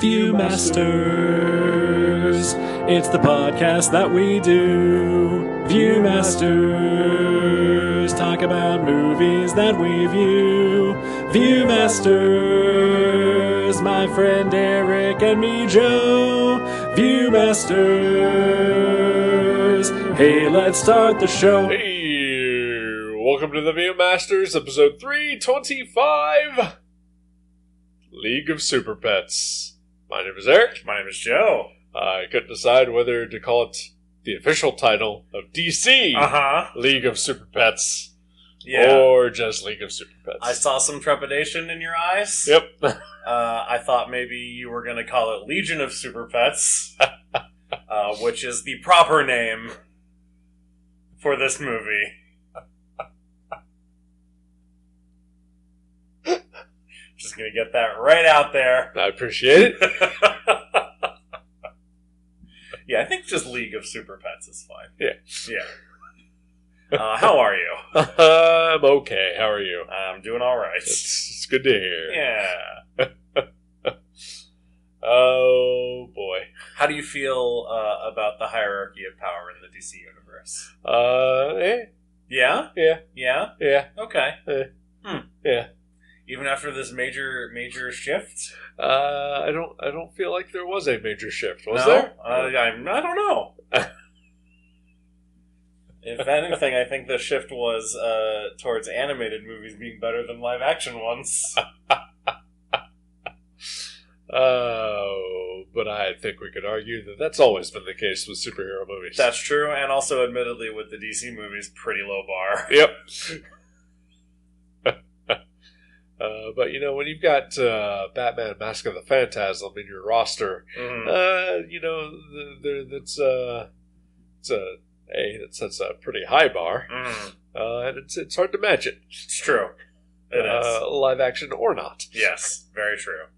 Viewmasters, it's the podcast that we do. Viewmasters, talk about movies that we view. Viewmasters, my friend Eric and me Joe. Viewmasters, hey, let's start the show. Hey, welcome to the Viewmasters, episode 325, League of Super Pets. My name is Eric. My name is Joe. I couldn't decide whether to call it the official title of DC League of Super Pets or just League of Super Pets. I saw some trepidation in your eyes. Yep. I thought maybe you were going to call it Legion of Super Pets, which is the proper name for this movie. Just going to get that right out there. I appreciate it. Yeah, I think just League of Super Pets is fine. Yeah. How are you? I'm okay. How are you? I'm doing all right. It's good to hear. Yeah. Oh, boy. How do you feel about the hierarchy of power in the DC universe? Yeah. Yeah? Yeah. Okay. Yeah. Even after this major shift? I don't feel like there was a major shift. Was No? there? I don't know. If anything, I think the shift was towards animated movies being better than live action ones. But I think we could argue that that's always been the case with superhero movies. That's true, and also admittedly with the DC movies, pretty low bar. Yep. But you know, when you've got Batman: Mask of the Phantasm in your roster, you know that's a pretty high bar, and it's hard to match it. It's true. It is live action or not. Yes, very true.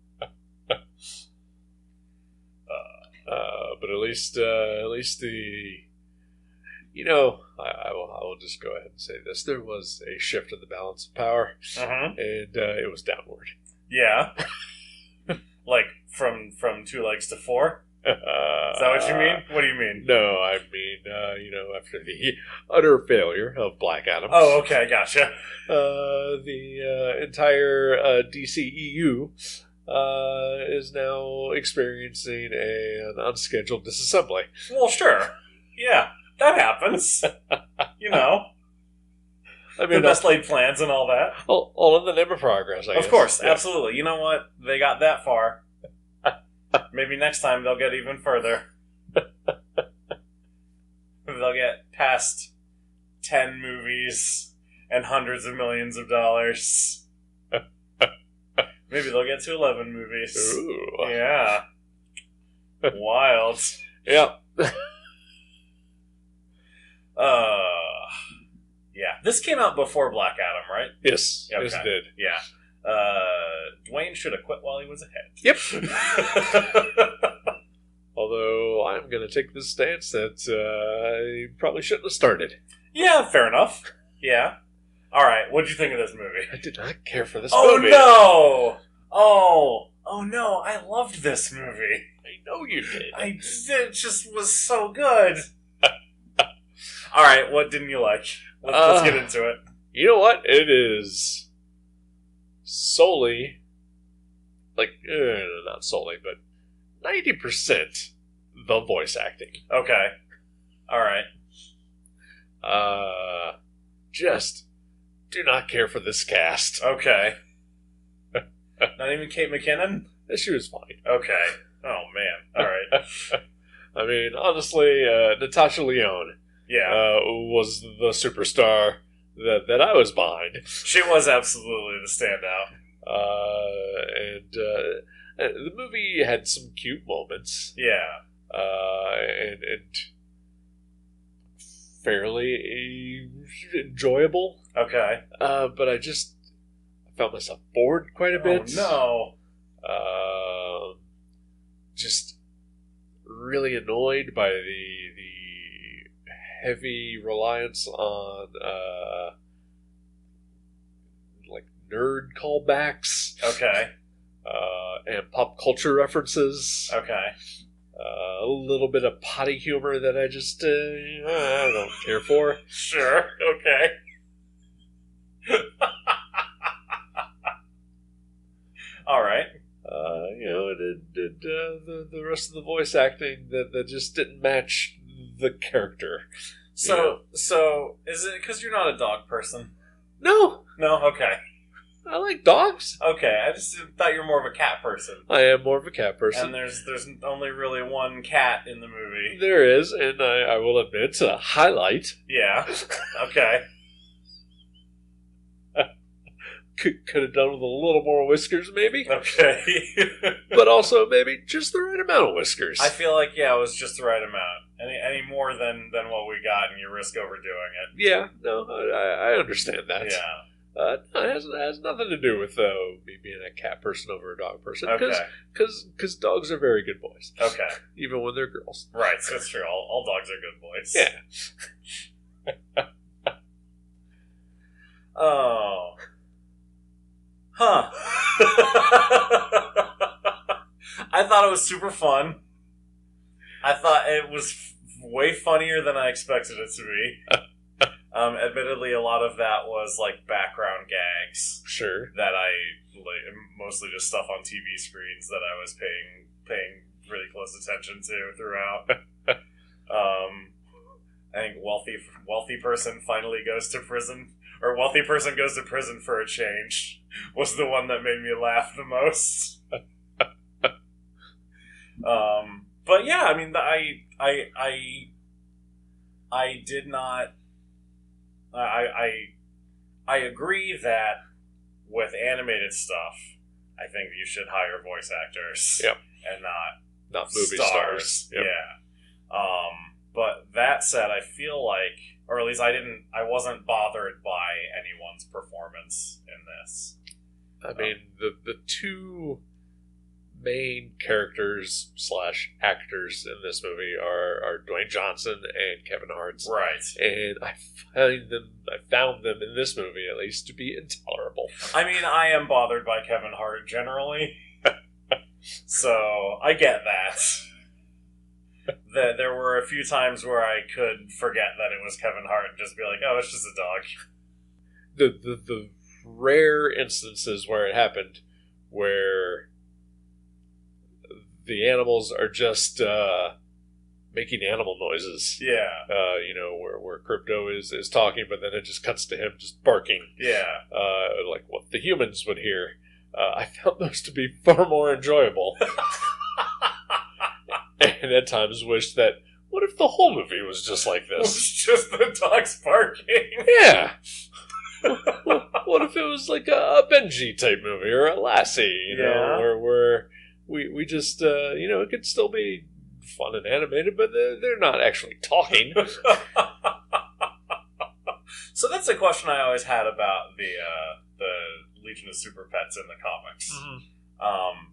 But at least the. You know, I will just go ahead and say this. There was a shift in the balance of power, and it was downward. Yeah. Like, from 2 legs to 4? Is that what you mean? What do you mean? No, I mean, you know, after the utter failure of Black Adam. Oh, okay, gotcha. The entire DCEU is now experiencing an unscheduled disassembly. Well, sure. Yeah. That happens. You know. I mean, the best laid plans and all that. All in the name of progress, I guess. Of course, yeah. Absolutely. You know what? They got that far. Maybe next time they'll get even further. They'll get past 10 movies and hundreds of millions of dollars. Maybe they'll get to 11 movies. Ooh. Yeah. Wild. Yeah. Yeah. This came out before Black Adam, right? Yes. Okay. Yes, it did. Yeah. Dwayne should have quit while he was ahead. Yep. Although I'm going to take this stance that he probably shouldn't have started. Yeah, fair enough. Yeah. All right. What'd you think of this movie? I did not care for this movie. Oh, No! Oh no! I loved this movie. I know you did. It just was so good. All right, what didn't you like? Let's get into it. You know what? It is solely, not solely, but 90% the voice acting. Okay. All right. Just do not care for this cast. Okay. Not even Kate McKinnon? She was fine. Okay. Oh, man. All right. I mean, honestly, Natasha Lyonne. Yeah. Was the superstar that I was behind. She was absolutely the standout. And the movie had some cute moments. Yeah. And fairly enjoyable. Okay. But I found myself bored quite a bit. Oh, no. Just really annoyed by the heavy reliance on like nerd callbacks. Okay. and pop culture references. Okay. A little bit of potty humor that I just I don't care for. Sure. Okay. All right. The rest of the voice acting that just didn't match the character. So is it because you're not a dog person? No, Okay. I like dogs. Okay, I just thought you were more of a cat person. I am more of a cat person. And there's only really one cat in the movie. There is, and I will admit it's a highlight. Yeah. Okay. Could have done with a little more whiskers, maybe. Okay. But also maybe just the right amount of whiskers. I feel like, it was just the right amount. Any more than what we got, and you risk overdoing it. Yeah, no, I understand that. Yeah. It has nothing to do with me being a cat person over a dog person. Okay. Because dogs are very good boys. Okay. Even when they're girls. Right, so it's true. All dogs are good boys. Yeah. Oh. Huh. I thought it was super fun. I thought it was way funnier than I expected it to be. Admittedly, a lot of that was like background gags. Sure. That I mostly just stuff on TV screens that I was paying really close attention to throughout. I think wealthy person finally goes to prison, or wealthy person goes to prison for a change, was the one that made me laugh the most. But yeah, I mean, I did not. I agree that with animated stuff, I think you should hire voice actors. Yep. And not movie stars. Yep. Yeah. But that said, I feel like, or at least I wasn't bothered by anyone's performance in this. I mean, the two main characters / actors in this movie are Dwayne Johnson and Kevin Hart. Right. And I found them in this movie, at least, to be intolerable. I mean, I am bothered by Kevin Hart generally. So, I get that. There were a few times where I could forget that it was Kevin Hart and just be like, oh, it's just a dog. The rare instances where it happened, where the animals are just making animal noises. Yeah. Where Krypto is talking, but then it just cuts to him just barking. Yeah. Like what the humans would hear. I found those to be far more enjoyable. And at times wished that, what if the whole movie was just like this? It was just the dogs barking. Yeah. What if it was like a Benji type movie or a Lassie, where we just, it could still be fun and animated, but they're not actually talking. So that's a question I always had about the Legion of Super Pets in the comics. Mm-hmm.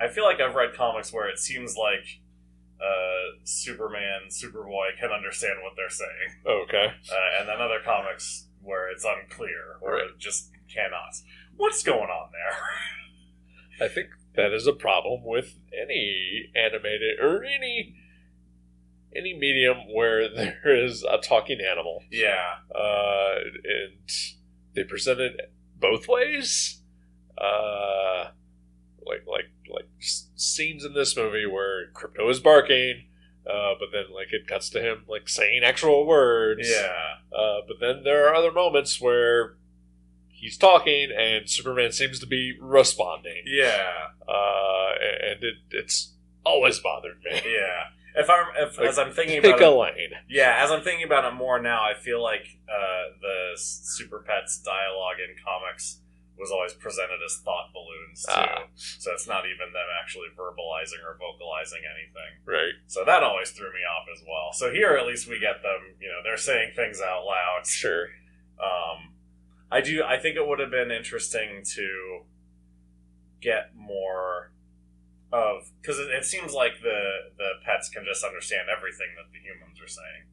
I feel like I've read comics where it seems like Superman, Superboy can understand what they're saying. Okay. And then other comics where it's unclear, or it just cannot. What's going on there? I think that is a problem with any animated or any medium where there is a talking animal. Yeah. And they present it both ways. Like scenes in this movie where Krypto is barking, but then it cuts to him saying actual words. Yeah. But then there are other moments where he's talking and Superman seems to be responding. Yeah. And it's always bothered me. Yeah. As I'm thinking pick about a it, lane. Yeah, as I'm thinking about it more now, I feel like the Super Pets dialogue in comics was always presented as thought balloons too. So it's not even them actually verbalizing or vocalizing anything. Right. So that always threw me off as well. So here at least we get them, they're saying things out loud. Sure. I think it would have been interesting to get more of, because it seems like the pets can just understand everything that the humans are saying,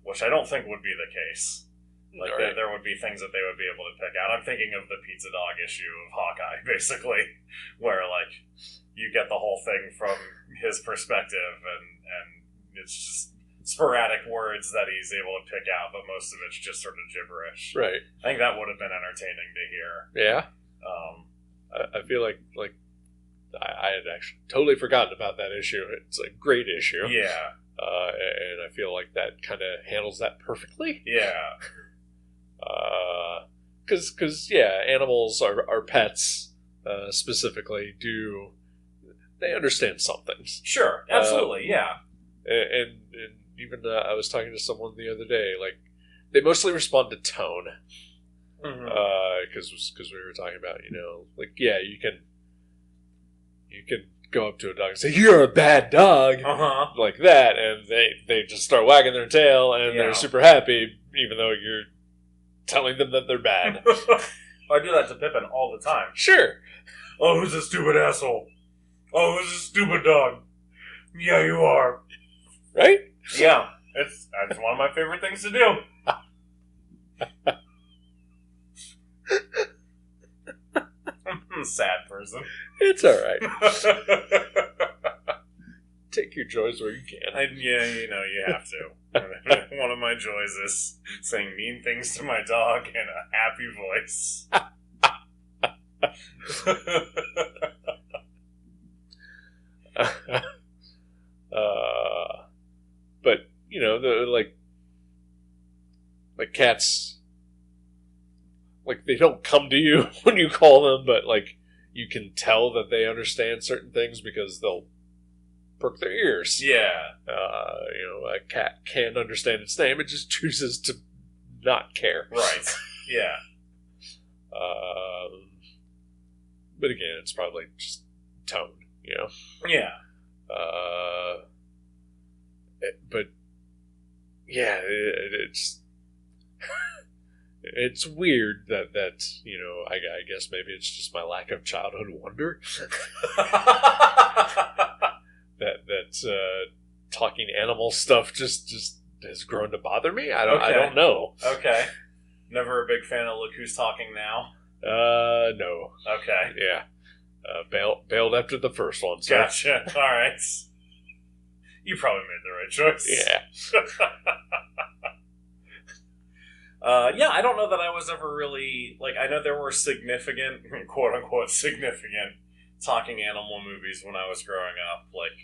which I don't think would be the case. Like, Right. there would be things that they would be able to pick out. I'm thinking of the pizza dog issue of Hawkeye, basically, where, like, you get the whole thing from his perspective, and it's just sporadic words that he's able to pick out, but most of it's just sort of gibberish. Right. I think that would have been entertaining to hear. Yeah. I feel like I had actually totally forgotten about that issue. It's a great issue. Yeah. And I feel like that kind of handles that perfectly. Yeah. Because animals are pets, specifically, they understand some things. Sure. Absolutely. Yeah. And even I was talking to someone the other day, like, they mostly respond to tone. Because we were talking about, like, yeah, you can go up to a dog and say, "You're a bad dog," like that, and they just start wagging their tail, and they're super happy, even though you're telling them that they're bad. I do that to Pippin all the time. Sure. Oh, who's a stupid asshole? Oh, who's a stupid dog? Yeah, you are. Right? Yeah, that's one of my favorite things to do. Sad person. It's alright. Take your joys where you can. You have to. One of my joys is saying mean things to my dog in a happy voice. But, like cats, like, they don't come to you when you call them, but, like, you can tell that they understand certain things because they'll perk their ears. Yeah. A cat can understand its name, it just chooses to not care. Right. Yeah. But again, it's probably just tone, Yeah. But yeah, it's it's weird that I guess maybe it's just my lack of childhood wonder that talking animal stuff just has grown to bother me. I don't know. Okay. Never a big fan of Look Who's Talking Now? No. Okay. Yeah. Bailed after the first one. So. Gotcha. All right. You probably made the right choice. Yeah. Yeah, I don't know that I was ever really, like, I know there were significant, quote-unquote significant, talking animal movies when I was growing up. Like,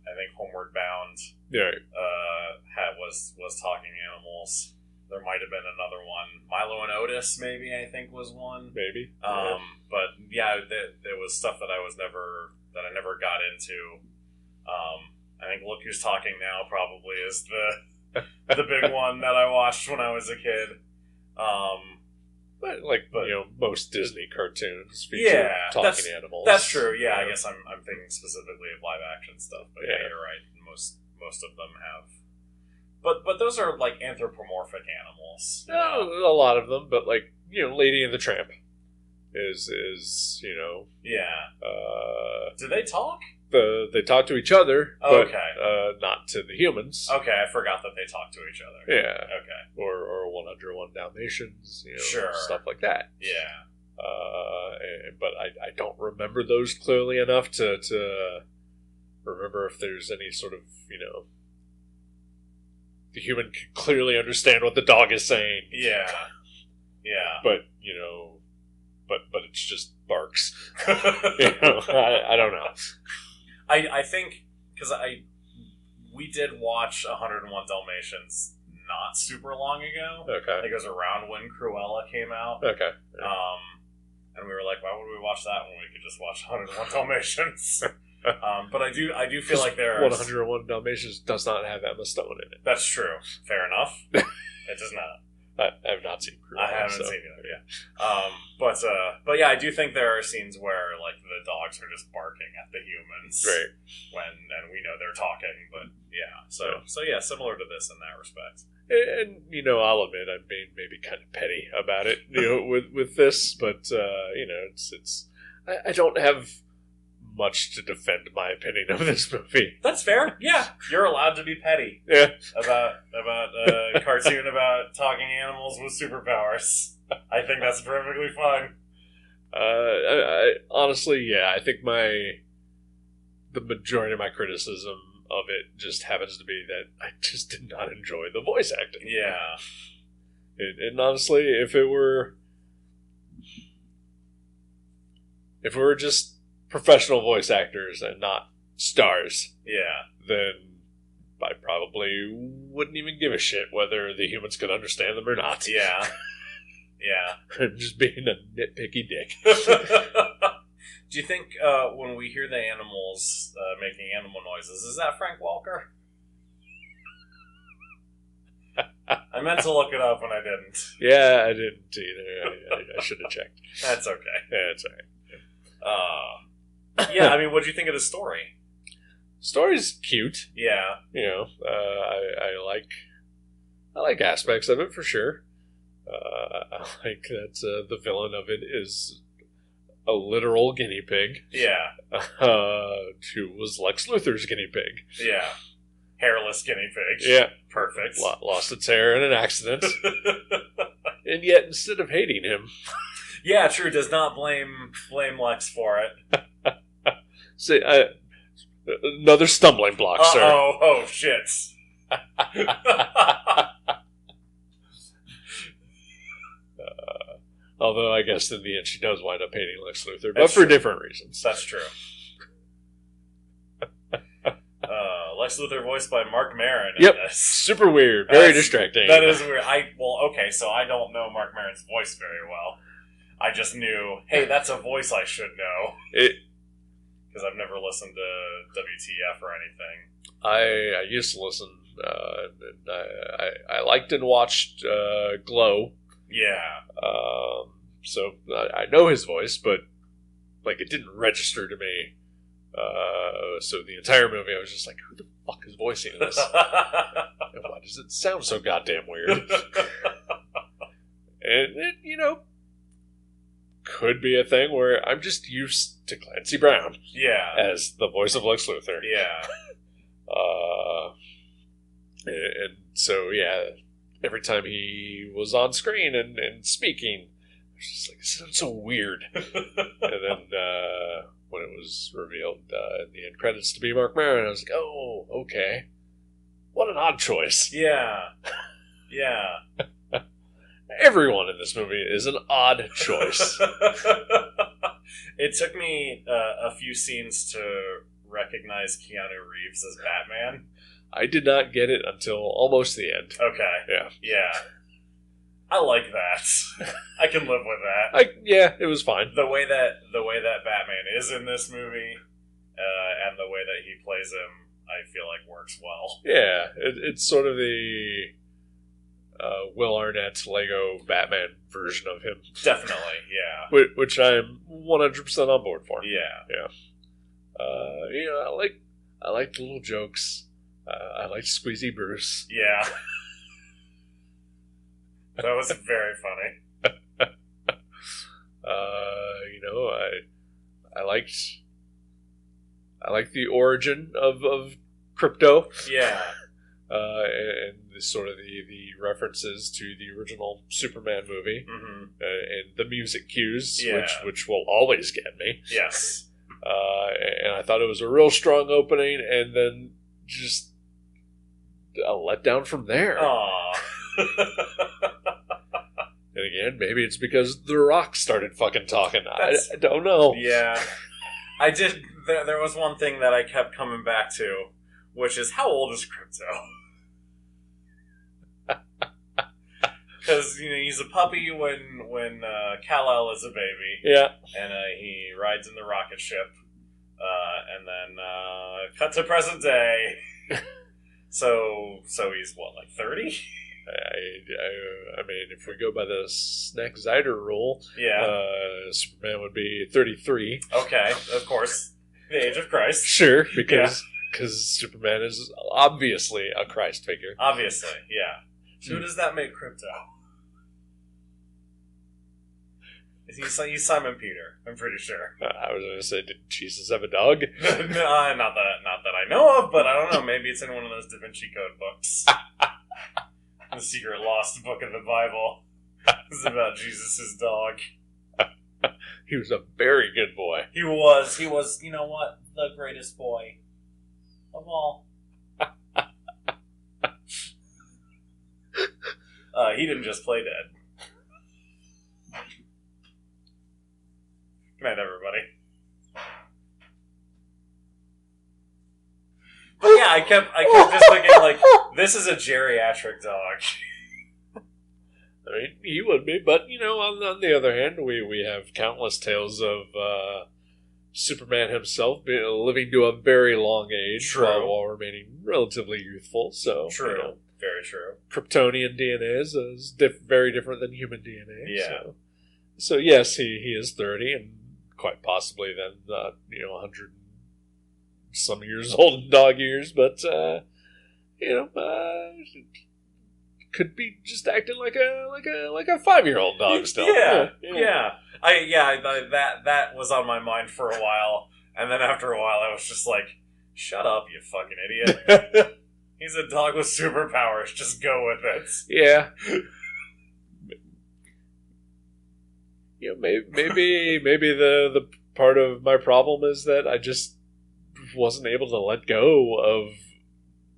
I think Homeward Bound was talking animals. There might have been another one. Milo and Otis, maybe, I think, was one. Maybe. But, yeah, there was stuff that I never got into. I think Look Who's Talking Now probably is the big one that I watched when I was a kid. But most Disney cartoons feature talking animals. That's true. Yeah, I guess I'm thinking specifically of live action stuff. But yeah, you're right. Most of them have. But those are like anthropomorphic animals. A lot of them, but Lady and the Tramp is Yeah. Do they talk? They talk to each other, but not to the humans. Okay, I forgot that they talk to each other. Yeah. Okay. Or 101 Dalmatians, sure. Stuff like that. Yeah. But I don't remember those clearly enough to remember if there's any sort of, the human can clearly understand what the dog is saying. Yeah. Yeah. But, but it's just barks. I don't know. I think, because we did watch 101 Dalmatians not super long ago. Okay. I think it was around when Cruella came out. Okay. And we were like, why would we watch that when we could just watch 101 Dalmatians? But I do feel like there are... 101 Dalmatians does not have Emma Stone in it. That's true. Fair enough. It does not. I have not seen Cruella. I haven't seen it. Yeah. But yeah, I do think there are scenes where the dogs are just barking at the humans, right? And we know they're talking, but yeah. So yeah, similar to this in that respect. And I'll admit I'm being maybe kind of petty about it, with this, but it's I don't have much to defend my opinion of this movie. That's fair. Yeah, you're allowed to be petty. Yeah. About a cartoon about talking animals with superpowers. I think that's perfectly fine. I honestly, yeah, I think the majority of my criticism of it just happens to be that I just did not enjoy the voice acting. Yeah. And honestly, if it were just professional voice actors and not stars, yeah, then I probably wouldn't even give a shit whether the humans could understand them or not. Yeah. Yeah. I'm just being a nitpicky dick. Do you think when we hear the animals making animal noises, is that Frank Walker? I meant to look it up and I didn't. Yeah, I didn't either. I should have checked. That's okay. Yeah, it's alright. Yeah, I mean, what'd you think of the story? Story's cute. Yeah. You know, I like aspects of it for sure. I like that the villain of it is a literal guinea pig. Yeah. Who was Lex Luthor's guinea pig. Yeah. Hairless guinea pig. Yeah. Perfect. Lost its hair in an accident. And yet, instead of hating him... Yeah, true, does not blame Lex for it. See, another stumbling block, sir. Oh, shit. Although I guess in the end she does wind up hating Lex Luthor, but for different reasons. That's true. Lex Luthor voiced by Mark Maron. Yep, super weird, very distracting. That is weird. So I don't know Mark Maron's voice very well. I just knew, hey, that's a voice I should know. Because I've never listened to WTF or anything. I used to listen. I liked and watched Glow. Yeah. So I know his voice, but like it didn't register to me. So the entire movie, I was just like, "Who the fuck is voicing this? And why does it sound so goddamn weird?" And it, could be a thing where I'm just used to Clancy Brown, as the voice of Lex Luthor, and so every time he was on screen and speaking, I was just like, "It sounds so weird." And then when it was revealed in the end credits to be Mark Maron, I was like, "Oh, okay, what an odd choice." Yeah. Everyone in this movie is an odd choice. It took me a few scenes to recognize Keanu Reeves as Batman. I did not get it until almost the end. Okay. Yeah. I like that. I can live with that. It was fine. The way that Batman is in this movie, and the way that he plays him, I feel like works well. Yeah, it's sort of the Will Arnett Lego Batman version of him. Definitely, yeah. Which I'm 100% on board for. Yeah. I like the little jokes. I like Squeezy Bruce. Yeah. That was very funny. I liked the origin of Krypto. Yeah. And sort of the references to the original Superman movie, and the music cues, which will always get me. Yes. And I thought it was a real strong opening, and then just a letdown from there. Aww. And again, maybe it's because The Rock started fucking talking. I don't know. Yeah. I did. There was one thing that I kept coming back to, which is, how old is Krypto? Because he's a puppy when Kal-El is a baby. Yeah. And he rides in the rocket ship. And then cut to present day. So he's what, like 30? I mean, if we go by the Snack Zider rule, Superman would be 33. Okay, of course. The age of Christ. Sure, because Superman is obviously a Christ figure. Obviously, yeah. So who does that make Krypto? He's Simon Peter. I'm pretty sure. I was going to say, did Jesus have a dog? Not that I know of, but I don't know. Maybe it's in one of those Da Vinci Code books. The secret lost book of the Bible. This is about Jesus' dog. He was a very good boy. He was, you know what? The greatest boy of all. He didn't just play dead. Good night, everybody. But yeah, I kept just thinking, like, this is a geriatric dog. I mean, he would be, but, you know, on the other hand, we have countless tales of Superman himself living to a very long age while remaining relatively youthful. So, true. You know, very true. Kryptonian DNA is very different than human DNA. Yeah. So yes, he is 30, and quite possibly then, 100 some years old in dog years, but, could be just acting like a 5-year-old dog still. Yeah. That was on my mind for a while, and then after a while, I was just like, "Shut up, you fucking idiot! He's a dog with superpowers. Just go with it." Yeah. You know, maybe the part of my problem is that I just wasn't able to let go of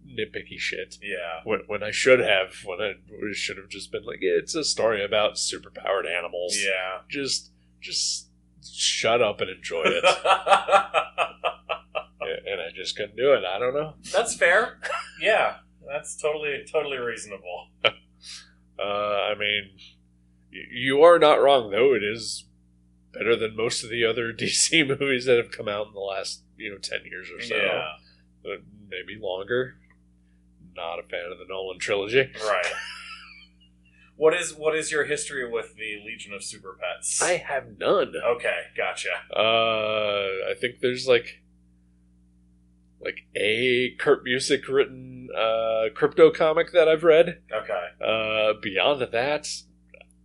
nitpicky shit. Yeah. When I should have. When I should have just been like, it's a story about superpowered animals. Yeah. Just shut up and enjoy it. And I just couldn't do it. I don't know. That's fair. Yeah. That's totally reasonable. I mean, you are not wrong, though. It is better than most of the other DC movies that have come out in the last, 10 years or so. Yeah. Maybe longer. Not a fan of the Nolan trilogy. Right. What is your history with the Legion of Super Pets? I have none. Okay, gotcha. I think there's like a Kurt Busiek written Krypto comic that I've read. Okay. Beyond that,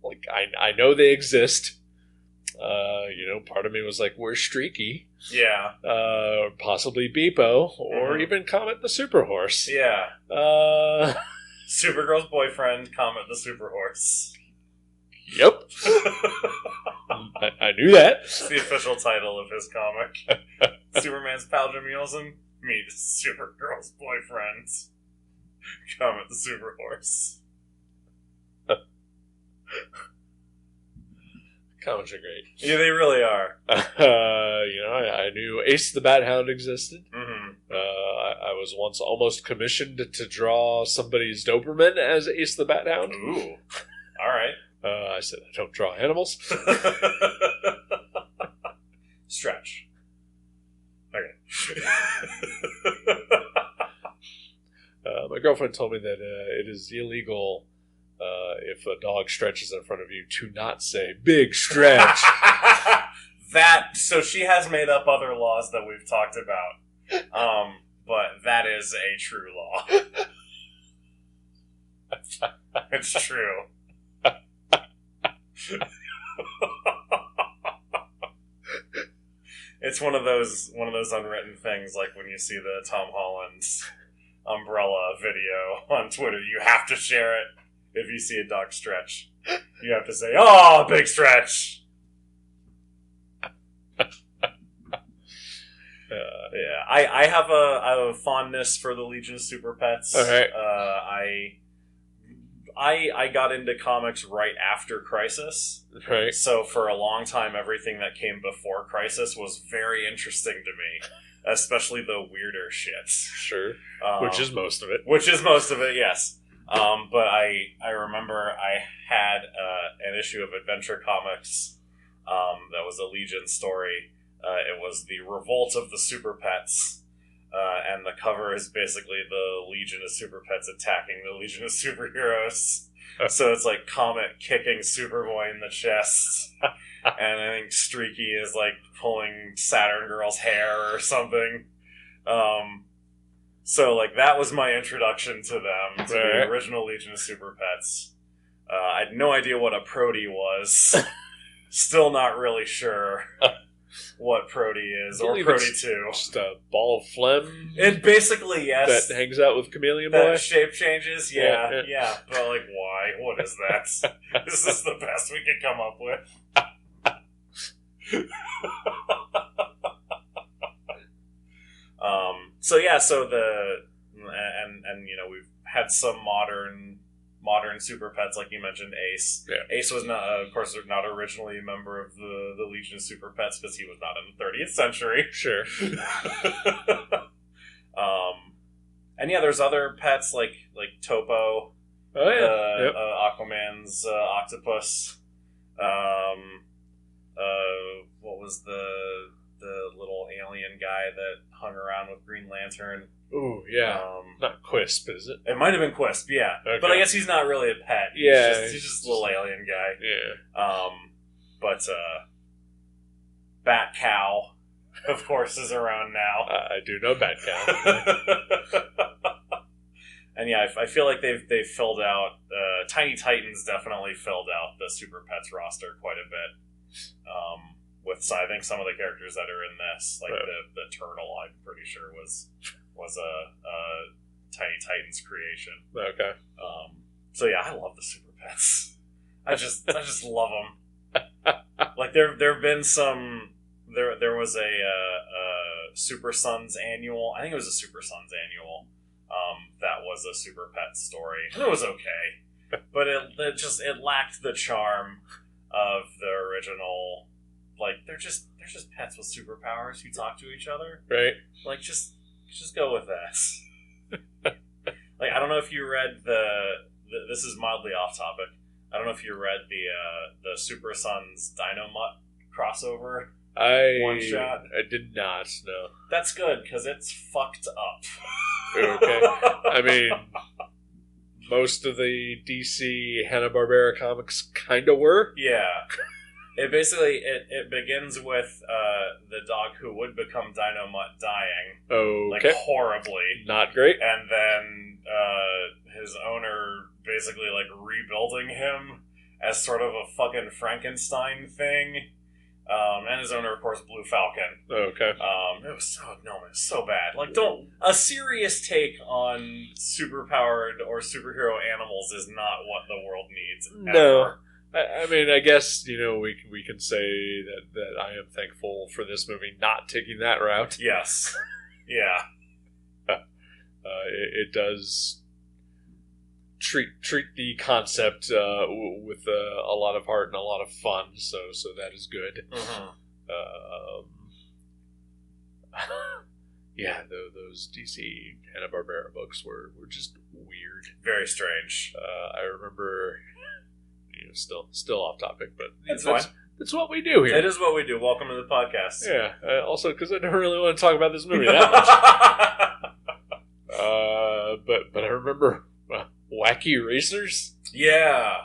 like I know they exist. Part of me was like, where's Streaky? Yeah. Possibly Beepo, or even Comet the Super Horse. Yeah. Supergirl's boyfriend, Comet the Super Horse. Yep. I knew that. It's the official title of his comic. Superman's pal Jim Nielsen meets Supergirl's boyfriend, Comet the Super Horse. Comics are great. Yeah, they really are. I knew Ace the Bat Hound existed. Mm-hmm. I was once almost commissioned to draw somebody's Doberman as Ace the Bat Hound. Ooh. All right. I said, I don't draw animals. Stretch. Okay. My girlfriend told me that it is illegal if a dog stretches in front of you to not say big stretch. So she has made up other laws that we've talked about, but that is a true law. It's true. It's one of those unwritten things, like when you see the Tom Holland's umbrella video on Twitter, you have to share it. If you see a dog stretch, you have to say, "Oh, big stretch." Yeah, I have a fondness for the Legion of Super Pets. All right. I got into comics right after Crisis. Right. So for a long time, everything that came before Crisis was very interesting to me, especially the weirder shit. Sure. Which is most of it. Yes. But I remember I had an issue of Adventure Comics that was a Legion story. It was the Revolt of the Super Pets, and the cover is basically the Legion of Super Pets attacking the Legion of Superheroes. So it's like Comet kicking Superboy in the chest, and I think Streaky is like pulling Saturn Girl's hair or something. So, like, that was my introduction to them, to the original Legion of Super Pets. I had no idea what a Prody was. Still not really sure what Prody is, or Prody 2. Just a ball of phlegm. It basically, yes. That hangs out with Chameleon Boy. That shape changes, yeah. But like, why? What is that? This is the best we could come up with. We've had some modern super pets, like you mentioned, Ace. Yeah. Ace was not, of course, not originally a member of the Legion of Super Pets because he was not in the 30th century. Sure. And yeah, there's other pets like Topo. Oh yeah. Aquaman's octopus. What was the little alien guy that hung around with Green Lantern? Ooh, yeah. Not Quisp, is it? It might have been Quisp, yeah. Okay. But I guess he's not really a pet. He's just a little alien guy. Yeah. But Bat Cow, of course, is around now. I do know Bat Cow. And yeah, I feel like they've filled out. Tiny Titans definitely filled out the Super Pets roster quite a bit. With I think some of the characters that are in this, like the turtle, I'm pretty sure was a Tiny Titans creation. Okay. So yeah, I love the Super Pets. I just love them. Like there have been some. There was a Super Sons annual. I think it was a Super Sons annual. That was a Super Pet story. And it was okay, but it lacked the charm of the original. Like they're just pets with superpowers who talk to each other. Right. Like just go with that. Like I don't know if you read this is mildly off topic. I don't know if you read the Super Sons Dynamut crossover one shot. I did not. No. That's good because it's fucked up. Okay. I mean, most of the DC Hanna-Barbera comics kind of were. Yeah. It basically it begins with the dog who would become Dynamut dying, like horribly, not great, and then his owner basically like rebuilding him as sort of a fucking Frankenstein thing, and his owner, of course, Blue Falcon. Okay, it was so bad. Like, a serious take on superpowered or superhero animals is not what the world needs. Ever. No. I mean, I guess, we can say that I am thankful for this movie not taking that route. Yes. Yeah. It does treat the concept with a lot of heart and a lot of fun, so that is good. Mm-hmm. Yeah, those DC Hanna-Barbera books were just weird. Very strange. I remember... Still off topic, but that's fine. That's what we do here. It is what we do. Welcome to the podcast. Yeah. Also, because I don't really want to talk about this movie that much. But I remember Wacky Racers. Yeah.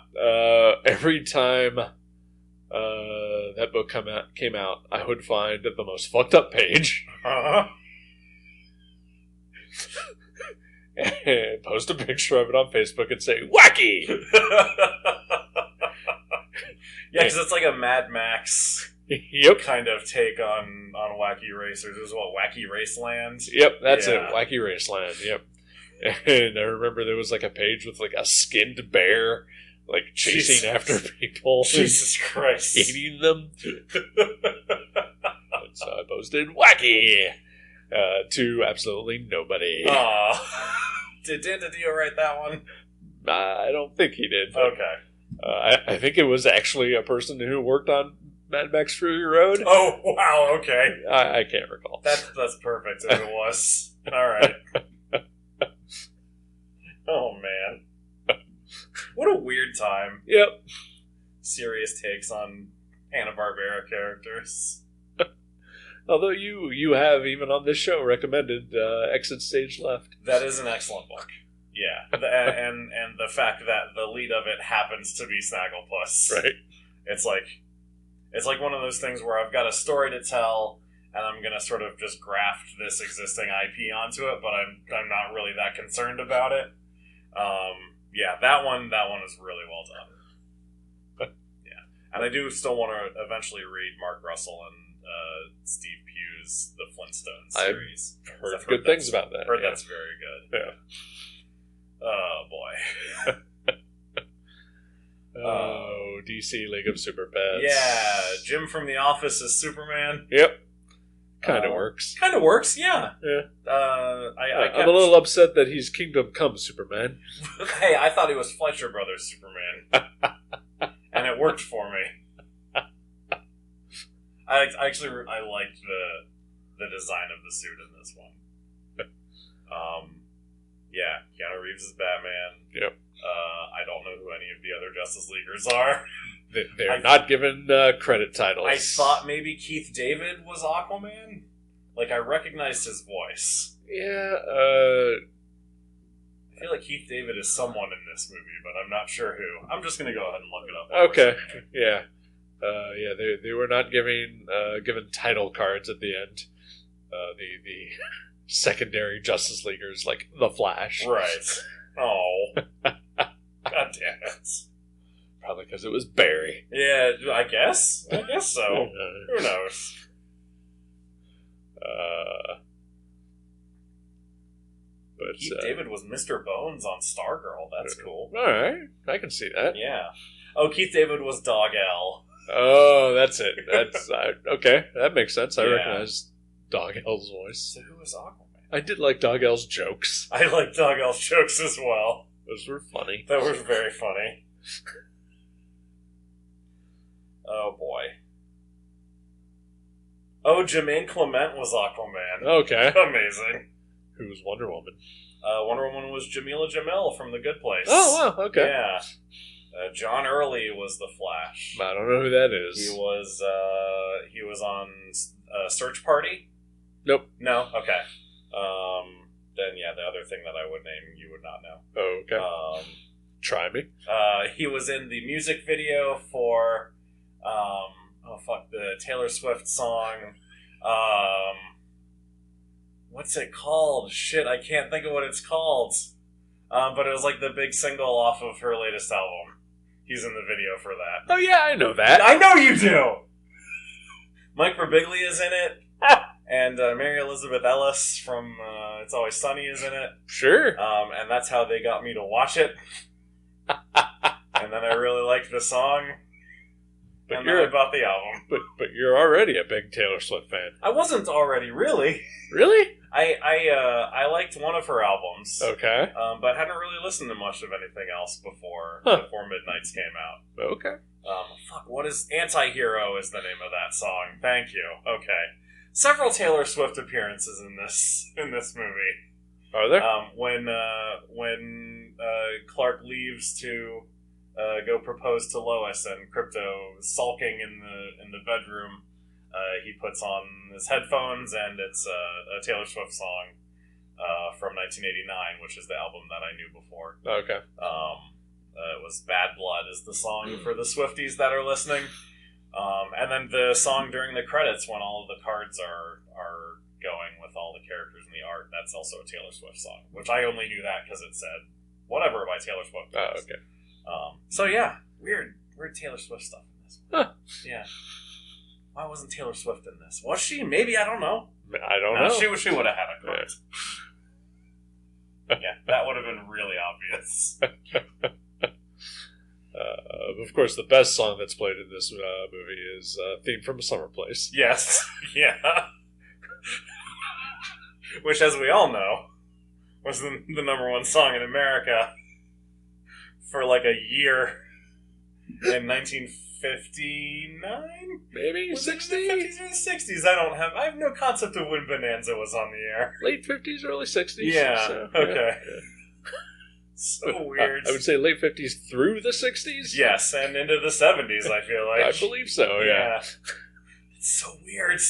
Every time that book came out, I would find the most fucked up page. Uh-huh. And post a picture of it on Facebook and say, Wacky! Yeah, because it's like a Mad Max kind of take on Wacky Racers. It was Wacky Raceland? Yep, that's it. Wacky Raceland, yep. And I remember there was like a page with like a skinned bear like chasing after people. Jesus Christ. Eating them. And so I posted Wacky to absolutely nobody. Did Dan DiDio write that one? I don't think he did. Okay. I think it was actually a person who worked on Mad Max Fury Road. Oh, wow, okay. I can't recall. That's perfect if it was. All right. Oh, man. What a weird time. Yep. Serious takes on Hanna-Barbera characters. Although you have, even on this show, recommended Exit Stage Left. That is an excellent book. Yeah. And the fact that the lead of it happens to be Snagglepuss. Right. It's like one of those things where I've got a story to tell, and I'm going to sort of just graft this existing IP onto it, but I'm not really that concerned about it. Yeah, that one is really well done. Yeah. And I do still want to eventually read Mark Russell and Steve Pugh's The Flintstones series. I've heard good things about that. Heard that's very good. Yeah. Oh, boy. Oh, DC League of Super Pets. Yeah, Jim from The Office is Superman. Yep. Kind of works. Kind of works, yeah. Yeah. I'm a little upset that he's Kingdom Come Superman. Hey, I thought he was Fleischer Brothers Superman. And it worked for me. I liked the design of the suit in this one. Yeah, Keanu Reeves is Batman. Yep. I don't know who any of the other Justice Leaguers are. They're not given credit titles. I thought maybe Keith David was Aquaman. Like, I recognized his voice. Yeah, I feel like Keith David is someone in this movie, but I'm not sure who. I'm just going to go ahead and look it up. Okay, yeah. They were not given title cards at the end. The secondary Justice Leaguers, like The Flash. Right. Oh. God damn it. Probably because it was Barry. Yeah, I guess so. Who knows? But Keith David was Mr. Bones on Stargirl. That's cool. All right, I can see that. Yeah. Oh, Keith David was Dog L. Oh, that's it. That's okay. That makes sense. I Yeah. recognize Dog L's voice. So who was Aquaman? I did like Dog L's jokes. I like Dog L's jokes as well. Those were funny. That was very funny. Oh boy. Oh, Jermaine Clement was Aquaman. Okay. Amazing. Who was Wonder Woman? Wonder Woman was Jamila Jamil from The Good Place. Oh, wow. Okay. Yeah. John Early was the Flash. I don't know who that is. He was on Search Party. Nope. No. Okay. Then yeah, the other thing that I would name you would not know. Oh, okay. Try me. He was in the music video for the Taylor Swift song. What's it called? Shit, I can't think of what it's called. But it was like the big single off of her latest album. He's in the video for that. Oh yeah, I know that. I know you do! Mike Birbiglia is in it. And Mary Elizabeth Ellis from It's Always Sunny is in it. Sure. And that's how they got me to watch it. And then I really liked the song. But and then I bought the album. But you're already a big Taylor Swift fan. I wasn't already, really. Really? I liked one of her albums. Okay. But hadn't really listened to much of anything else before Midnights came out. Okay. What is Anti-Hero is the name of that song. Thank you. Okay. Several Taylor Swift appearances in this movie. Are there? When Clark leaves to go propose to Lois and Krypto sulking in the bedroom, he puts on his headphones and it's a Taylor Swift song from 1989, which is the album that I knew before. Okay. It was Bad Blood is the song for the Swifties that are listening. And then the song during the credits when all of the cards are going with all the characters in the art, that's also a Taylor Swift song, which I only knew that because it said whatever by Taylor Swift. Oh, okay. So yeah, weird Taylor Swift stuff in this. Huh. Yeah. Why wasn't Taylor Swift in this? Was she? Maybe, I don't know. I don't know. She would have had a card. Yeah, that would have been really obvious. Of course, the best song that's played in this movie is Theme from a Summer Place. Yes. Yeah. Which, as we all know, was the number one song in America for like a year in 1959? Maybe was 60? it the 50s or the 60s? I have no concept of when Bonanza was on the air. Late 50s, early 60s. Yeah, so, okay. Yeah. So weird. I would say late 50s through the 60s? Yes, and into the 70s, I feel like. I believe so, yeah. It's so weird.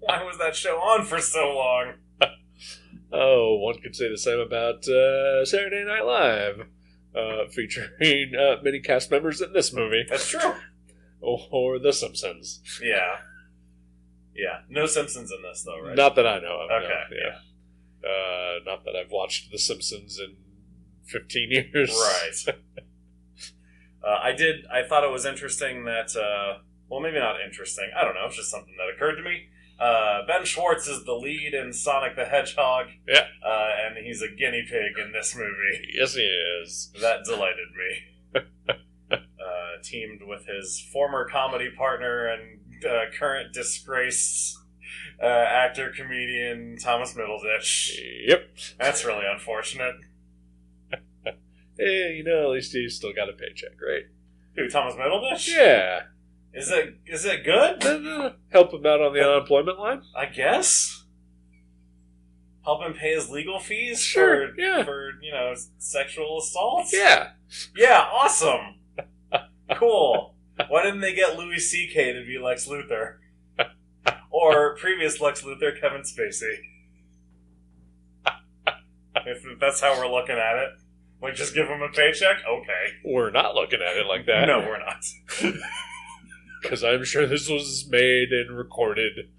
Why was that show on for so long? Oh, one could say the same about Saturday Night Live, featuring many cast members in this movie. That's true. Or The Simpsons. Yeah. Yeah. No Simpsons in this, though, right? Not that I know of. Okay, No. Yeah. Not that I've watched The Simpsons in 15 years. Right. I thought it was interesting that, well, maybe not interesting. I don't know. It's just something that occurred to me. Ben Schwartz is the lead in Sonic the Hedgehog. Yeah. And he's a guinea pig in this movie. Yes, he is. That delighted me. Teamed with his former comedy partner and current disgraced actor-comedian Thomas Middleditch. Yep. That's really unfortunate. Hey, at least he's still got a paycheck, right? Who, Thomas Middleditch? Yeah. Is it good? Help him out on the unemployment line? I guess. Help him pay his legal fees Sure, for sexual assaults? Yeah. Yeah, awesome. Cool. Why didn't they get Louis C.K. to be Lex Luthor? Or previous Lex Luthor, Kevin Spacey? If that's how we're looking at it. Like, just give him a paycheck? Okay. We're not looking at it like that. No, we're not. Because I'm sure this was made and recorded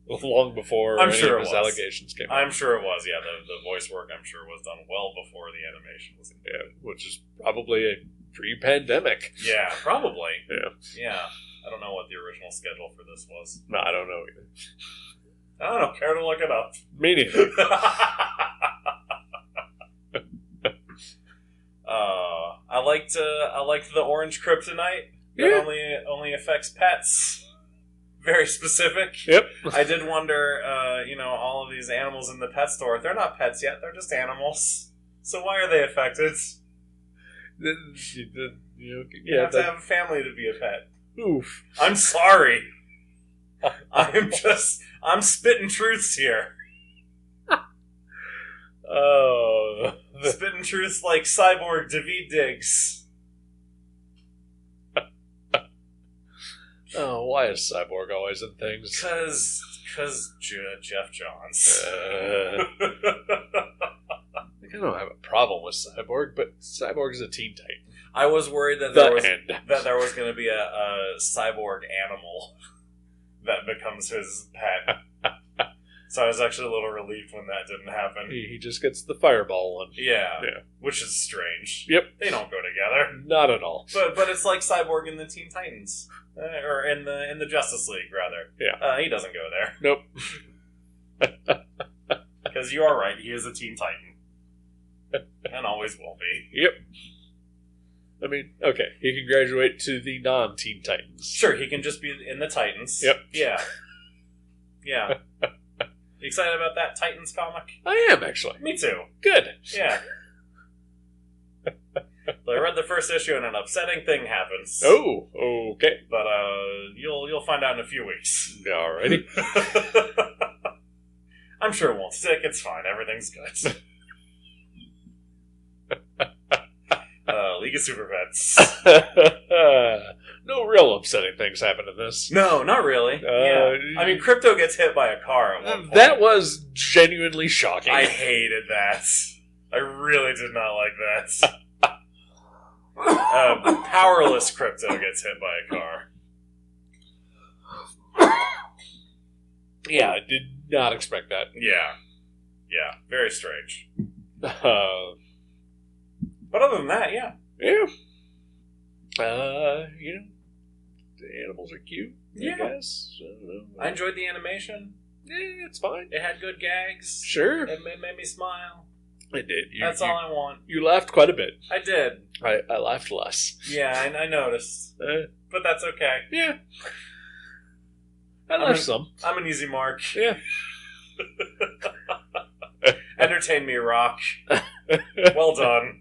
long before I'm any sure of his allegations came out. I'm sure it was, yeah. The voice work, I'm sure, was done well before the animation was in. Yeah, which is probably a pre-pandemic. Yeah, probably. Yeah. Yeah. I don't know what the original schedule for this was. No, I don't know either. I don't know. Care to look it up? Me neither. I liked the orange kryptonite. That Yeah. only affects pets. Very specific. Yep. I did wonder, all of these animals in the pet store, they're not pets yet, they're just animals. So why are they affected? You have to have a family to be a pet. Oof. I'm sorry. I'm spitting truths here. Oh. Spitting truths like Cyborg David Diggs. Oh, why is Cyborg always in things? Because Jeff Johns. I don't have a problem with Cyborg, but Cyborg is a Teen Titan. I was worried that there was going to be a cyborg animal that becomes his pet. So I was actually a little relieved when that didn't happen. He just gets the fireball one. Yeah. Yeah. Which is strange. Yep. They don't go together. Not at all. But it's like Cyborg in the Teen Titans. Or in the Justice League, rather. Yeah. He doesn't go there. Nope. Because you are right, he is a Teen Titan. And always will be. Yep. I mean, okay, he can graduate to the non-Teen Titans. Sure, he can just be in the Titans. Yep. Yeah. Yeah. You excited about that Titans comic? I am, actually. Me too. Good. Yeah. So I read the first issue and an upsetting thing happens. Oh, okay. But you'll find out in a few weeks. Alrighty. I'm sure it won't stick. It's fine. Everything's good. League of Super Pets. No real upsetting things happen in this. No, not really. Yeah. I mean, Krypto gets hit by a car at one point. That was genuinely shocking. I hated that. I really did not like that. Powerless Krypto gets hit by a car. Yeah, I did not expect that. Yeah. Yeah, very strange. Uh, But other than that, yeah. Yeah. The animals are cute, Yeah. I guess. I don't know. I enjoyed the animation. Yeah, it's fine. It had good gags. Sure. It made me smile. It did. That's all I want. You laughed quite a bit. I did. I laughed less. Yeah, I noticed. But that's okay. Yeah. I laughed some. I'm an easy mark. Yeah. Entertain me, Rock. Well done.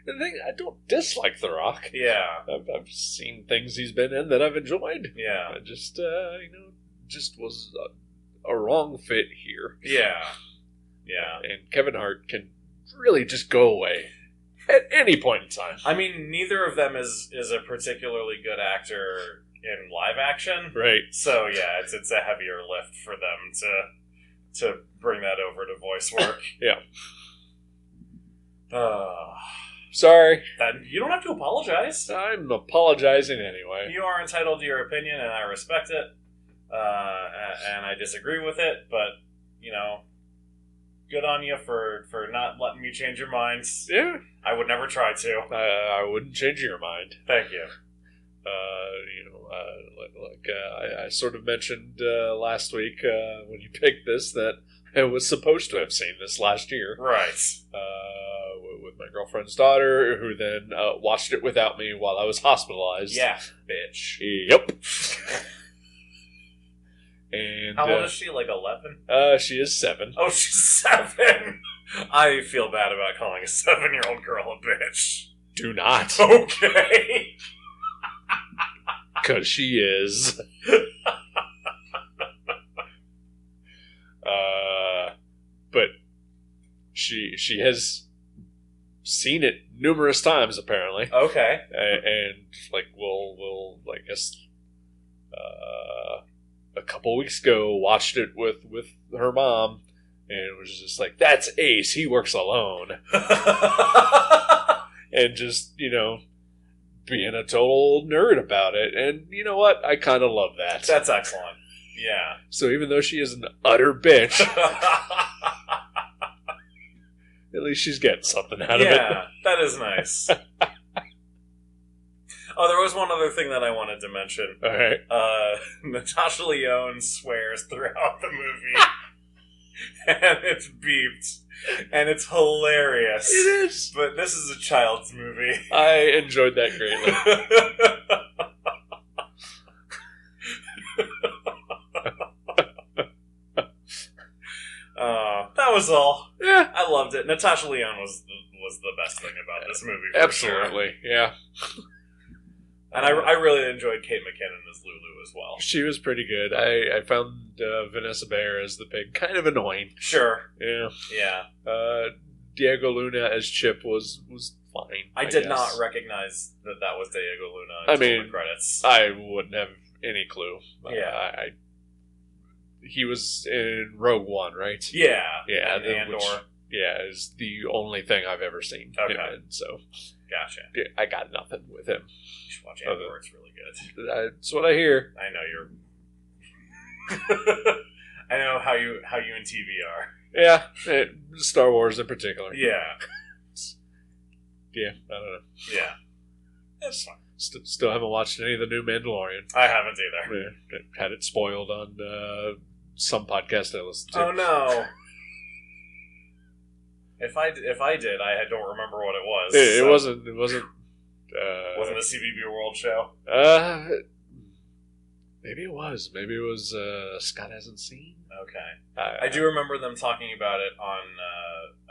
The thing, I don't dislike The Rock. Yeah. I've seen things he's been in that I've enjoyed. Yeah. I just, just was a wrong fit here. Yeah. Yeah. And Kevin Hart can really just go away at any point in time. I mean, neither of them is a particularly good actor in live action. Right. So, yeah, it's a heavier lift for them to bring that over to voice work. Yeah. Sorry. You don't have to apologize. I'm apologizing anyway. You are entitled to your opinion, and I respect it. And I disagree with it, but, good on you for not letting me change your mind. Yeah. I would never try to. I wouldn't change your mind. Thank you. I sort of mentioned last week when you picked this that I was supposed to have seen this last year. Right. With my girlfriend's daughter, who then watched it without me while I was hospitalized. Yeah, bitch. Yep. And how old is she? Like 11? She is 7. Oh, she's 7. I feel bad about calling a 7-year-old girl a bitch. Do not. Okay. Because she is. But she has seen it numerous times, apparently. Okay. And we'll I guess a couple weeks ago watched it with her mom, and it was just like, that's Ace, he works alone. And just, being a total nerd about it. And you know what? I kind of love that. That's excellent. Yeah. So even though she is an utter bitch, at least she's getting something out of it. Yeah, that is nice. Oh, there was one other thing that I wanted to mention. All right. Natasha Lyonne swears throughout the movie. And it's beeped. And it's hilarious. It is. But this is a child's movie. I enjoyed that greatly. That was all. Yeah. I loved it. Natasha Lyonne was the best thing about this movie. For Absolutely. Sure. Yeah. And I really enjoyed Kate McKinnon as Lulu as well. She was pretty good. I found Vanessa Bayer as the pig kind of annoying. Sure. Yeah. Yeah. Diego Luna as Chip was fine. I did not recognize that was Diego Luna until the credits. I wouldn't have any clue. Yeah. He was in Rogue One, right? Yeah. Yeah. And Andor. Yeah, is the only thing I've ever seen him in, so... Gotcha. I got nothing with him. You should watch Andor, it's really good. That's what I hear. I know you're... I know how you and TV are. Yeah, Star Wars in particular. Yeah. Yeah, I don't know. Yeah. That's fine. Still haven't watched any of the new Mandalorian. I haven't either. Yeah, had it spoiled on some podcast I listened to. Oh no. If I did, I don't remember what it was. It wasn't. Wasn't a CBB World show? Maybe it was. Maybe it was. Scott hasn't seen. Okay. I do remember them talking about it on.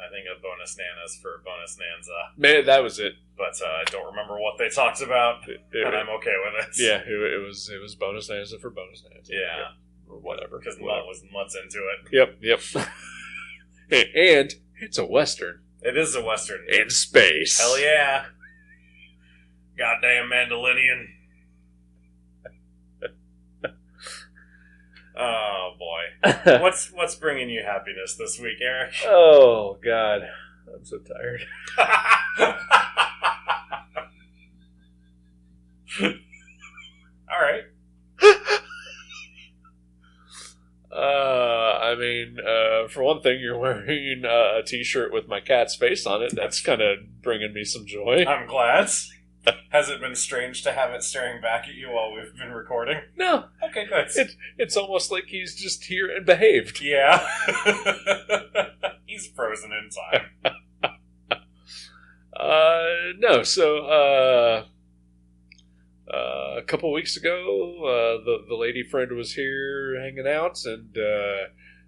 I think a bonus nanas for bonus nanza. Man, that was it. But I don't remember what they talked about, and I'm okay with it. Yeah, it was bonus nanza for bonus nanza. Yeah, or whatever. Because Mutt was Mutt's into it. Yep. And it's a Western. It is a Western. In space. Hell yeah. Goddamn Mandalorian. Oh, boy. What's bringing you happiness this week, Eric? Oh, God. I'm so tired. All right. For one thing, you're wearing a t-shirt with my cat's face on it. That's kind of bringing me some joy. I'm glad. Has it been strange to have it staring back at you while we've been recording? No. Okay, good. It's almost like he's just here and behaved. Yeah. He's frozen in time. No, so a couple weeks ago, the lady friend was here hanging out, and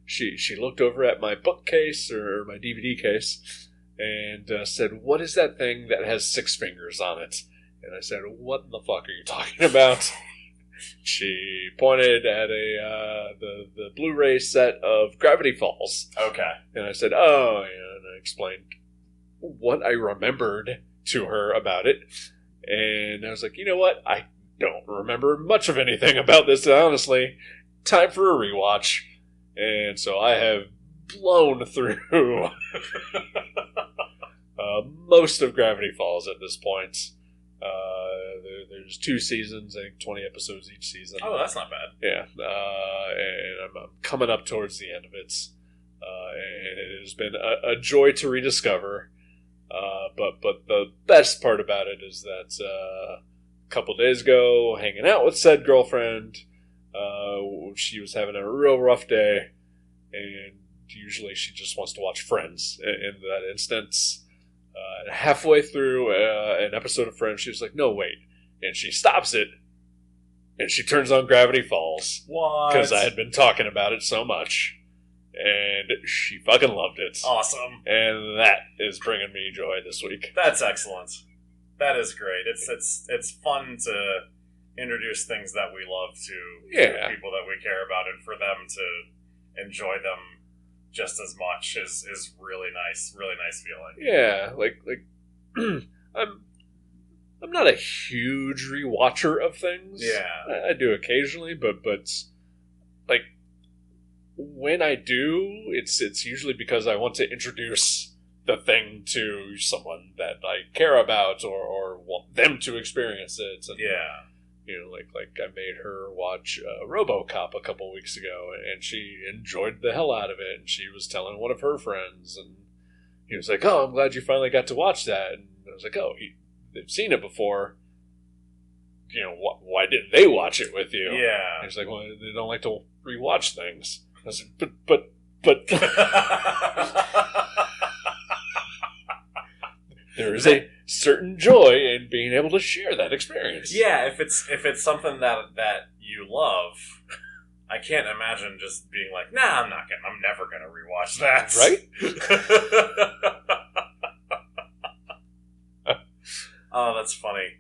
she looked over at my bookcase or my DVD case and said, "What is that thing that has 6 fingers on it?" And I said, "What in the fuck are you talking about?" She pointed at the Blu-ray set of Gravity Falls. Okay. And I said, "Oh," and I explained what I remembered to her about it. And I was like, you know what? I don't remember much of anything about this, honestly. Time for a rewatch. And so I have blown through most of Gravity Falls at this point. There's 2 seasons, I think 20 episodes each season. Oh, that's not bad. Yeah. And I'm coming up towards the end of it. and it has been a joy to rediscover. But the best part about it is that a couple days ago, hanging out with said girlfriend, she was having a real rough day, and usually she just wants to watch Friends. In that instance, halfway through an episode of Friends, she was like, "No, wait," and she stops it, and she turns on Gravity Falls. What? Because I had been talking about it so much. And she fucking loved it. Awesome. And that is bringing me joy this week. That's excellent. That is great. It's fun to introduce things that we love to people that we care about, and for them to enjoy them just as much is really nice. Really nice feeling. Yeah, like I'm not a huge rewatcher of things. Yeah, I do occasionally, but like, when I do, it's usually because I want to introduce the thing to someone that I care about or want them to experience it. And, yeah. You know, like I made her watch RoboCop a couple weeks ago, and she enjoyed the hell out of it. And she was telling one of her friends, and he was like, "Oh, I'm glad you finally got to watch that." And I was like, "Oh, they've seen it before. You know, why didn't they watch it with you?" Yeah. And he's like, "Well, they don't like to rewatch things." I was like, but there is a certain joy in being able to share that experience. Yeah, if it's something that you love, I can't imagine just being like, "Nah, I'm never gonna rewatch that." Right? Oh, that's funny.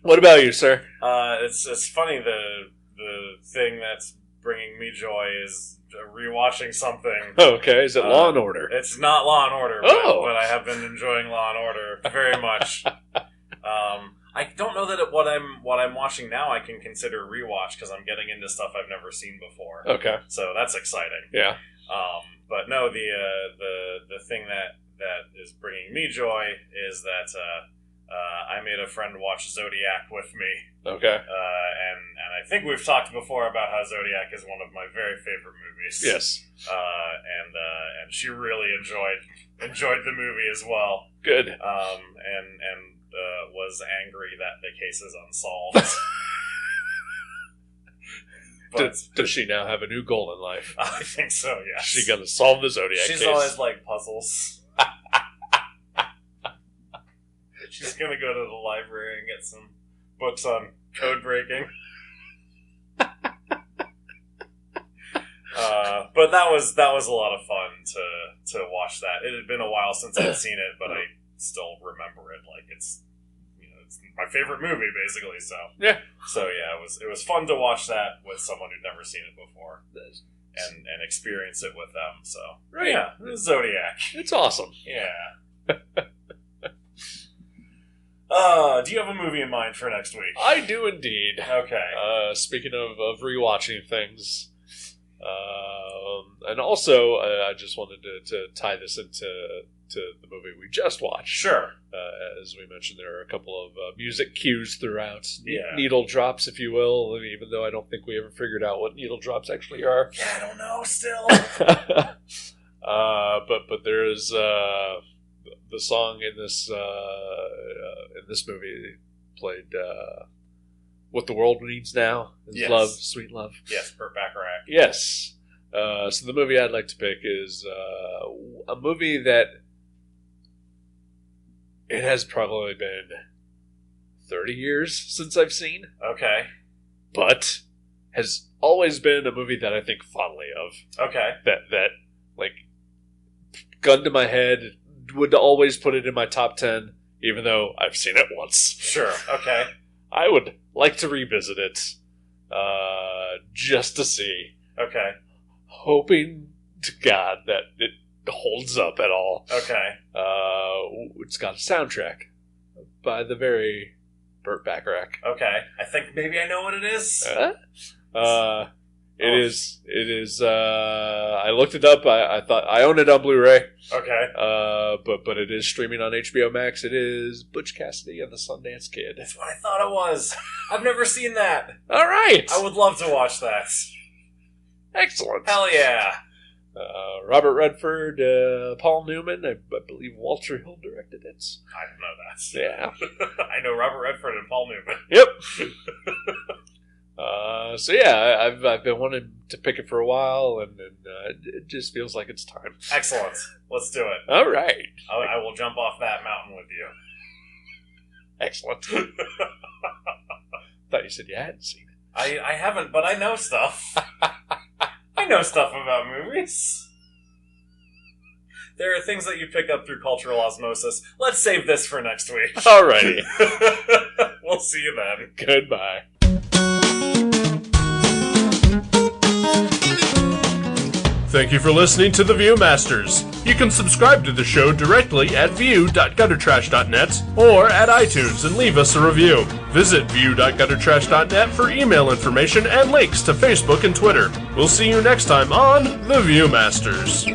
What about you, sir? It's funny. The thing that's bringing me joy is rewatching something. Okay, is it Law and Order? It's not Law and Order, but I have been enjoying Law and Order very much. I don't know that what I'm watching now I can consider rewatch, because I'm getting into stuff I've never seen before. Okay, so that's exciting. Yeah. But no, the thing that is bringing me joy is that I made a friend watch Zodiac with me. Okay. And I think we've talked before about how Zodiac is one of my very favorite movies. Yes. And she really enjoyed the movie as well. Good. And was angry that the case is unsolved. But does she now have a new goal in life? I think so, yes. She's gonna solve the Zodiac case. She's always like puzzles. She's gonna go to the library and get some books on code breaking. But that was a lot of fun to watch that. It had been a while since I'd seen it, but I still remember it. Like, it's my favorite movie, basically. So yeah, it was fun to watch that with someone who'd never seen it before, and experience it with them. So right, yeah, Zodiac. It's awesome. Yeah. Do you have a movie in mind for next week? I do indeed. Okay. Speaking of rewatching things, and also I just wanted to tie this into the movie we just watched. Sure. As we mentioned, there are a couple of music cues throughout, needle drops, if you will. Even though I don't think we ever figured out what needle drops actually are. Yeah, I don't know. Still. But there is the song in this movie played "What the World Needs Now" is yes. Love, Sweet Love. Yes, Burt Bacharach. Yes. So the movie I'd like to pick is a movie that it has probably been 30 years since I've seen. Okay. But has always been a movie that I think fondly of. Okay. That like, gun to my head, would always put it in my top 10, even though I've seen it once. Sure, okay. I would like to revisit it, just to see. Okay. Hoping to God that it holds up at all. Okay. It's got a soundtrack by the very Burt Bacharach. Okay. I think maybe I know what it is. It is. I looked it up. I thought I own it on Blu-ray. Okay. But it is streaming on HBO Max. It is Butch Cassidy and the Sundance Kid. That's what I thought it was. I've never seen that. All right. I would love to watch that. Excellent. Hell yeah. Robert Redford, Paul Newman. I believe Walter Hill directed it. I don't know that. Yeah. I know Robert Redford and Paul Newman. Yep. So yeah, I've been wanting to pick it for a while, and it just feels like it's time. Excellent. Let's do it. All right. I will jump off that mountain with you. Excellent. Thought you said you hadn't seen it. I haven't, but I know stuff. I know stuff about movies. There are things that you pick up through cultural osmosis. Let's save this for next week. Alrighty. We'll see you then. Goodbye. Thank you for listening to The Viewmasters. You can subscribe to the show directly at view.guttertrash.net or at iTunes and leave us a review. Visit view.guttertrash.net for email information and links to Facebook and Twitter. We'll see you next time on The Viewmasters.